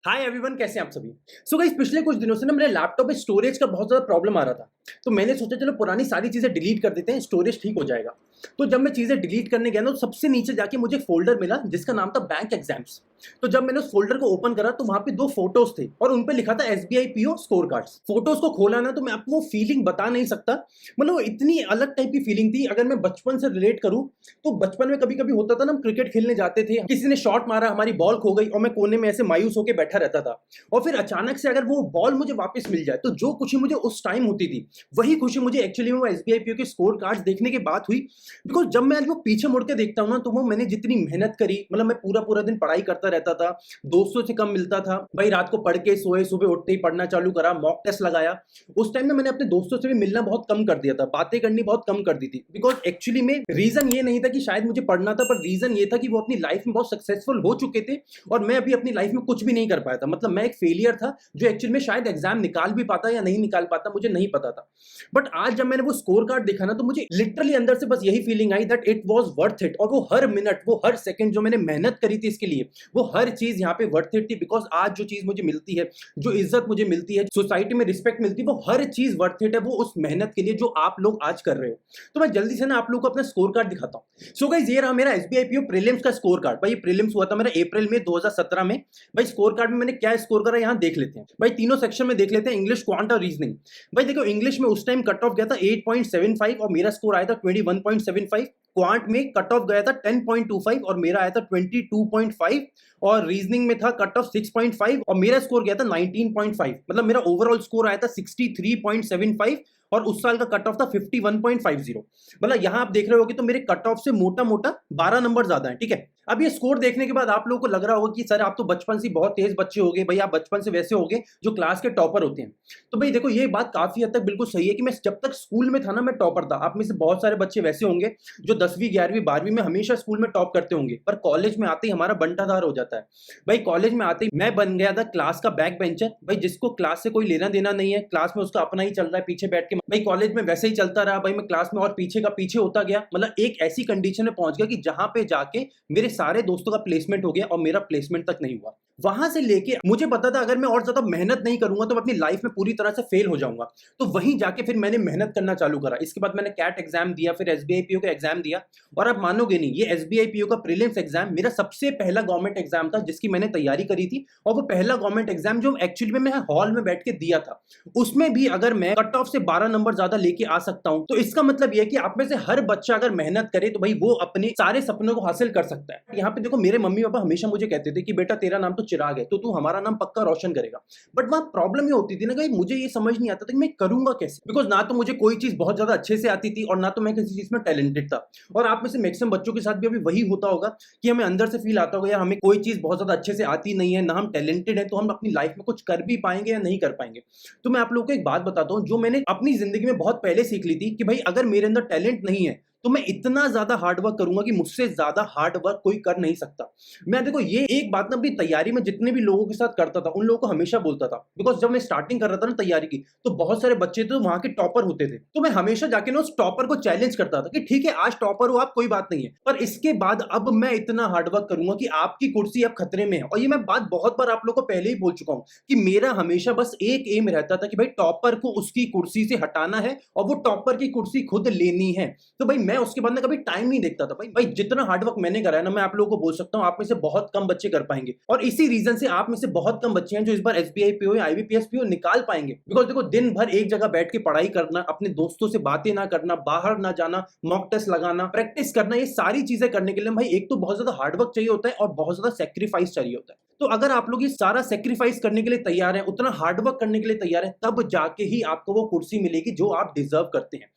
Hi everyone, कैसे हैं आप सभी। सो गाइस, पिछले कुछ दिनों से ना मेरे लैपटॉप में स्टोरेज का बहुत ज़्यादा प्रॉब्लम आ रहा था। तो मैंने सोचा चलो पुरानी सारी चीज़ें डिलीट कर देते हैं, स्टोरेज ठीक हो जाएगा। तो जब मैं चीज़ें डिलीट करने गया ना, तो सबसे नीचे जाके मुझे एक फ़ोल्डर मिला जिसका नाम था बैंक एग्जाम्स। तो जब मैंने उस फ़ोल्डर को ओपन करा तो वहाँ पे 2 फ़ोटोज़ थे और उन पे लिखा था SBI PO score cards. Photos को खोला ना तो मैं आपको वो फीलिंग बता नहीं सकता। मतलब वो इतनी अलग टाइप की फीलिंग थी। अगर मैं बचपन से रिलेट करूँ तो बचपन में कभी-कभी होता था ना, हम क्रिकेट खेलने जाते थे, किसी ने शॉट मारा, हमारी बॉल खो गई और मैं कोने में ऐसे मायूस होके बैठा रहता था। और फिर अचानक से अगर वो बॉल मुझे वापस मिल जाए तो जो खुशी मुझे उस टाइम होती थी, वही खुशी मुझे एक्चुअली में वो एसबीआई पीओ के स्कोर कार्ड्स देखने के बाद हुई। बिकॉज जब मैं आज वो पीछे मुड़ के देखता हूँ ना, तो वो मैंने जितनी मेहनत करी, मतलब मैं पूरा पूरा दिन पढ़ाई करता रहता था, दोस्तों से कम मिलता था भाई, रात को पढ़ के सोए, सुबह उठते ही पढ़ना चालू करा, मॉक टेस्ट लगाया। उस टाइम में मैंने अपने दोस्तों से भी मिलना बहुत कम कर दिया था, बातें करनी बहुत कम कर दी थी। बिकॉज एक्चुअली में रीजन ये नहीं था कि शायद मुझे पढ़ना था, पर रीजन ये था कि वो अपनी लाइफ में बहुत सक्सेसफुल हो चुके थे और मैं अभी अपनी लाइफ में कुछ भी नहीं कर पाया था। मतलब मैं एक फेलियर था जो एक्चुअल में शायद एग्जाम निकाल भी पाता या नहीं निकाल पाता, मुझे नहीं पता था। बट आज जब मैंने वो स्कोर कार्ड देखा ना, तो मुझे लिटरली अंदर से बस यही feeling I that it was worth it. और वो हर मिनट, वो हर सेकंड जो मैंने मेहनत करी थी इसके लिए, वो हर चीज यहाँ पे वर्थ इट थी। बिकॉज आज जो चीज मुझे मिलती है, जो इज्जत मुझे मिलती है, सोसाइटी में रिस्पेक्ट मिलती है, वो हर चीज वर्थ इट है, वो उस मेहनत के लिए जो आप लोग आज कर रहे हो। तो मैं जल्दी से ना आप लोग को अपना स्कोर कार्ड दिखाता हूँ। सो गाइस, ये रहा मेरा एसबीआई पीओ प्रीलिम्स का स्कोर कार्ड। भाई, ये प्रीलिम्स हुआ था मेरा अप्रैल में 2017 में। भाई, स्कोर कार्ड में मैंने क्या स्कोर करा यहाँ देख लेते हैं। भाई, तीनों सेक्शन में देख लेते हैं, इंग्लिश, क्वांट और रीजनिंग। भाई देखो, इंग्लिश में उस टाइम कट ऑफ गया था 8.75 और मेरा स्कोर आया था 21.75। क्वांट में कट ऑफ गया था 10.25 और मेरा आया था 22.5। और रीजनिंग में था कट ऑफ 6.5 और मेरा स्कोर गया था 19.5। मतलब मेरा ओवरऑल स्कोर आया था 63.75 और उस साल का कट ऑफ था 51.50। मतलब यहां आप देख रहे होगे तो मेरे कट ऑफ से मोटा मोटा 12 नंबर ज्यादा है। ठीक है, अब ये स्कोर देखने के बाद आप लोगों को लग रहा होगा कि सर आप तो बचपन से बहुत तेज बच्चे हो गए, भाई आप बचपन से वैसे हो गए जो क्लास के टॉपर होते हैं। तो भाई देखो, ये बात काफी हद तक बिल्कुल सही है कि मैं जब तक स्कूल में था ना, मैं टॉपर था। आप में से बहुत सारे बच्चे वैसे होंगे जो 10वीं 11वीं 12वीं में हमेशा स्कूल में टॉप करते होंगे, पर कॉलेज में आते ही हमारा बंटाधार हो जाता है। भाई, कॉलेज में आते ही मैं बन गया था क्लास का बैक बेंचर। भाई, जिसको क्लास से कोई लेना देना नहीं है, क्लास में उसका अपना ही चल रहा है पीछे बैठ के। भाई, कॉलेज में वैसे ही चलता रहा। भाई, मैं क्लास में और पीछे का पीछे होता गया। मतलब एक ऐसी कंडीशन में पहुंच गया कि जहां पे जाके मेरे सारे दोस्तों का प्लेसमेंट हो गया और मेरा प्लेसमेंट तक नहीं हुआ। वहां से लेके मुझे पता था अगर मैं और ज्यादा मेहनत नहीं करूंगा तो मैं अपनी लाइफ में पूरी तरह से फेल हो जाऊंगा। तो वहीं जाके फिर मैंने मेहनत करना चालू करा। इसके बाद मैंने कैट एग्जाम दिया, फिर एसबीआई पीओ का एग्जाम दिया। और आप मानोगे नहीं, ये एसबीआई पीओ का प्रीलिम्स एग्जाम मेरा सबसे पहला गवर्नमेंट एग्जाम था जिसकी मैंने तैयारी करी थी। और वो पहला गवर्नमेंट एग्जाम जो एक्चुअली में मैं हॉल में बैठ के दिया था, उसमें भी अगर मैं कट ऑफ से 12 नंबर ज्यादा लेके आ सकता हूं, तो इसका मतलब यह है कि आप में से हर बच्चा अगर मेहनत करे तो भाई वो अपने सारे सपनों को हासिल कर सकता है। यहाँ पे देखो, मेरे मम्मी पापा हमेशा मुझे कहते थे कि बेटा तेरा नाम तो चिराग है, तो तू हमारा नाम पक्का रोशन करेगा। बट वहां प्रॉब्लम ये होती थी ना कि मुझे ये समझ नहीं आता था कि मैं करूंगा कैसे। बिकॉज ना तो मुझे कोई चीज बहुत ज्यादा अच्छे से आती थी और ना तो मैं किसी चीज में टैलेंटेड था। और आप में से मैक्सिमम बच्चों के साथ भी अभी वही होता होगा कि हमें अंदर से फील आता होगा यार हमें कोई चीज बहुत ज्यादा अच्छे से आती नहीं है, ना हम टैलेंटेड है, तो हम अपनी लाइफ में कुछ कर भी पाएंगे या नहीं कर पाएंगे। तो मैं आप लोगों को एक बात बताता हूं जो मैंने अपनी जिंदगी में बहुत पहले सीख ली थी कि भाई अगर मेरे अंदर टैलेंट नहीं है तो मैं इतना ज्यादा हार्ड वर्क करूंगा कि मुझसे ज्यादा हार्ड वर्क कोई कर नहीं सकता। मैं देखो, ये एक बात ना अपनी तैयारी में जितने भी लोगों के साथ करता था उन लोगों को हमेशा बोलता था। बिकॉज जब मैं स्टार्टिंग कर रहा था ना तैयारी की, तो बहुत सारे बच्चे थे वहां के टॉपर होते थे। तो मैं हमेशा जाके ना उस टॉपर को चैलेंज करता था कि ठीक है आज टॉपर हो आप, कोई बात नहीं है, पर इसके बाद अब मैं इतना हार्डवर्क करूंगा कि आपकी कुर्सी अब खतरे में है। और ये मैं बात बहुत बार आप लोग को पहले ही बोल चुका हूं कि मेरा हमेशा बस एक एम रहता था कि भाई टॉपर को उसकी कुर्सी से हटाना है और वो टॉपर की कुर्सी खुद लेनी है। तो भाई मैं उसके बाद में कभी टाइम नहीं देखता था। भाई जितना हार्डवर्क मैंने करा है ना, मैं आप लोगों को बोल सकता हूं आप में से बहुत कम बच्चे कर पाएंगे। और इसी रीजन से आप में से बहुत कम बच्चे हैं जो इस बार एसबीआई पीओ या आईबीपीएस पीओ निकाल पाएंगे। बिकॉज देखो, दिन भर एक जगह बैठ के पढ़ाई करना, अपने दोस्तों से बातें ना करना, बाहर ना जाना, मॉक टेस्ट लगाना, प्रैक्टिस करना, ये सारी चीजें करने के लिए भाई एक तो बहुत ज्यादा हार्डवर्क चाहिए होता है और बहुत ज्यादा सेक्रीफाइस चाहिए होता है। तो अगर आप लोग ये सारा सेक्रीफाइस करने के लिए तैयार हैं, उतना हार्डवर्क करने के लिए तैयार हैं, तब जाके ही आपको वो कुर्सी मिलेगी जो आप डिजर्व करते हैं।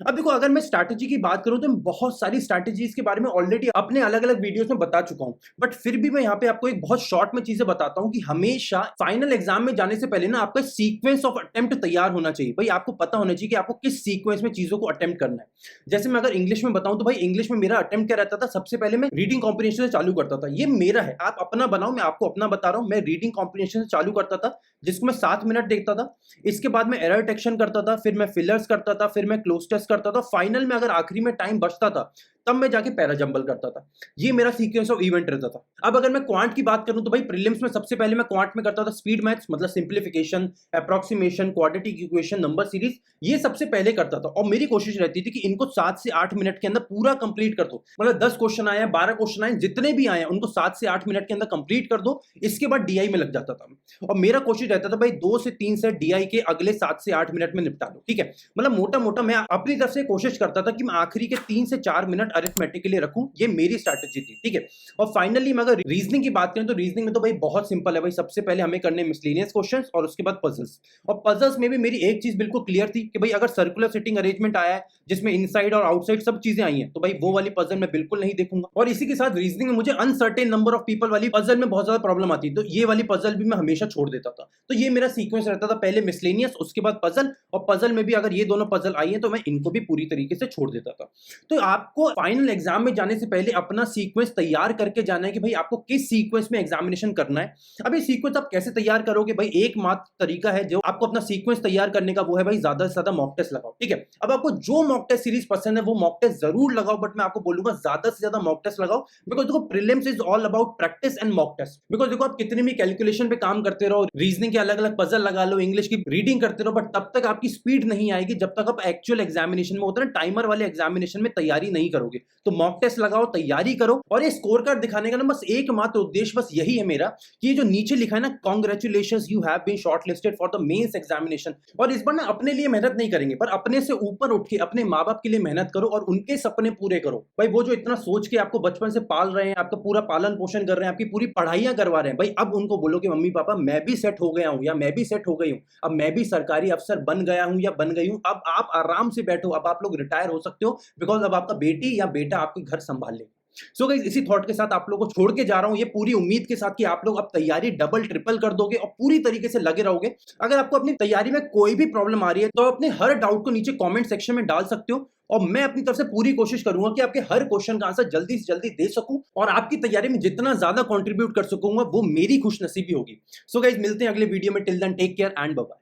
अब देखो, अगर मैं स्ट्रैटेजी की बात करूं तो मैं बहुत सारी स्ट्रैटेजीज के बारे में ऑलरेडी अपने अलग अलग वीडियोस में बता चुका हूं। बट फिर भी मैं यहाँ पे आपको एक बहुत शॉर्ट में चीजें बताता हूं कि हमेशा फाइनल एग्जाम में जाने से पहले ना आपका सीक्वेंस ऑफ अटेम्प्ट तैयार होना चाहिए। भाई आपको पता होना चाहिए कि आपको किस सीक्वेंस में चीजों को अटेम्प्ट करना है। जैसे मैं अगर इंग्लिश में बताऊं तो भाई इंग्लिश में मेरा अटेम्प्ट क्या रहता था, सबसे पहले मैं रीडिंग कॉम्प्रिहेंशन से चालू करता था। ये मेरा है, आप अपना बनाओ, मैं आपको अपना बता रहा हूं। मैं रीडिंग कॉम्प्रिहेंशन से चालू करता था जिसको मैं 7 मिनट देखता था। इसके बाद मैं एरर डिटेक्शन करता था, फिर मैं फिलर्स करता था, फिर मैं क्लोज टेस्ट करता था। फाइनल में अगर आखिरी में टाइम बचता था तब मैं जाके पैरा जंबल करता था। ये मेरा सीक्वेंस ऑफ इवेंट रहता था। अब अगर मैं क्वांट की बात करूं तो भाई प्रीलिम्स में सबसे पहले मैं क्वांट में करता था स्पीड मैथ्स, मतलब simplification, approximation, quadratic equation, number series, ये सबसे पहले करता था। और मेरी कोशिश रहती थी कि इनको 7 से 8 मिनट के अंदर पूरा कंप्लीट कर दो। मतलब 10 क्वेश्चन आए, 12 क्वेश्चन आए, जितने भी आए उनको 7 से 8 मिनट के अंदर कंप्लीट कर दो। इसके बाद डीआई में लग जाता था। और मेरा कोशिश रहता था भाई 2 से 3 सेट डीआई के अगले 7 से 8 मिनट में निपटा दो। ठीक है, मतलब मोटा मोटा मैं अपनी तरफ से कोशिश करता था कि मैं आखिरी के 3 से 4 मिनट अरिथमेटिक के लिए रखूं। ये मेरी स्ट्रैटेजी थी। ठीक है, और फाइनली मैं अगर रीजनिंग की बात करें तो रीजनिंग में तो भाई बहुत सिंपल है भाई। सबसे पहले हमें करने मिसलेनियस क्वेश्चंस और उसके बाद पजल्स। और पजल्स में भी मेरी एक चीज बिल्कुल क्लियर थी कि भाई अगर सर्कुलर सिटिंग अरेंजमेंट आया है जिसमें इनसाइड और आउटसाइड सब चीजें आई हैं तो भाई वो वाली पजल मैं बिल्कुल नहीं देखूंगा। और इसी के साथ रीजनिंग में मुझे अनसर्टेन नंबर ऑफ पीपल वाली पजल में बहुत ज्यादा प्रॉब्लम आती है, तो ये वाली पजल भी मैं हमेशा छोड़ देता था। तो ये मेरा सीक्वेंस रहता था, पहले मिसलेनियस उसके बाद पजल, और पजल में भी अगर ये दोनों पजल आई है तो मैं इनको भी पूरी तरीके से छोड़ देता था। तो आपको फाइनल एग्जाम में जाने से पहले अपना सीक्वेंस तैयार करके जाना है कि भाई आपको किस सीक्वेंस में एग्जामिनेशन करना है। अब ये सीक्वेंस आप कैसे तैयार करोगे भाई, एकमात्र तरीका है जो आपको अपना सीक्वेंस तैयार करने का, वो है भाई ज्यादा से ज्यादा मॉक टेस्ट लगाओ। ठीक है, अब आपको जो मॉक टेस्ट सीरीज पसंद है वो मॉक टेस्ट जरूर लगाओ, बट मैं आपको बोलूंगा ज्यादा से ज्यादा मॉक टेस्ट लगाओ। बिकॉज देखो prelims is all about practice and mock test. Because देखो आप कितनी भी कैलकुलेशन पे काम करते रहो, रीजनिंग के अलग अलग पजल लगा लो, इंग्लिश की रीडिंग करते रहो, बट तब तक आपकी स्पीड नहीं आएगी जब तक आप एक्चुअल एग्जामिनेशन में, होता है ना टाइमर वाले एग्जामिनेशन में, तैयारी नहीं करोगे। तो मॉक टेस्ट लगाओ, तैयारी करो। और ये स्कोर कार्ड दिखाने का ना बस एकमात्र उद्देश्य बस यही है मेरा कि ये जो नीचे लिखा है ना, congratulations you have been shortlisted for the mains examination. और इस बार ना अपने लिए मेहनत नहीं करेंगे, पर अपने से ऊपर उठ के अपने माँ बाप के लिए मेहनत करो और उनके सपने पूरे करो। भाई वो जो इतना सोच के आपको बचपन से पाल रहे हैं, आपका पूरा पालन पोषण कर रहे हैं, आपकी पूरी पढ़ाइयां करवा रहे हैं, भाई अब उनको बोलो कि मम्मी पापा मैं भी सेट हो गया हूं या मैं भी सेट हो गई हूं, अब मैं भी सरकारी अफसर बन गया हूं या बन गई हूं, अब आप आराम से बैठो, अब आप लोग रिटायर हो सकते हो। बिकॉज अब आपका बेटी या बेटा आपके घर संभाल ले। सो गाइस, इसी थॉट के साथ आप लोगों को छोड़ के जा रहा हूं, ये पूरी उम्मीद के साथ कि आप लोग अब तैयारी डबल ट्रिपल कर दोगे और पूरी तरीके से लगे रहोगे। अगर आपको अपनी तैयारी में कोई भी प्रॉब्लम आ रही है तो अपने हर डाउट को नीचे कमेंट सेक्शन में डाल सकते हो, और मैं अपनी तरफ से पूरी कोशिश करूंगा कि आपके हर क्वेश्चन का आंसर जल्दी से जल्दी दे सकूं और आपकी तैयारी में जितना ज्यादा कंट्रीब्यूट कर सकूंगा वो मेरी खुशनसीबी होगी। सो गाइस, मिलते हैं अगले वीडियो में। Till then take care and bye bye.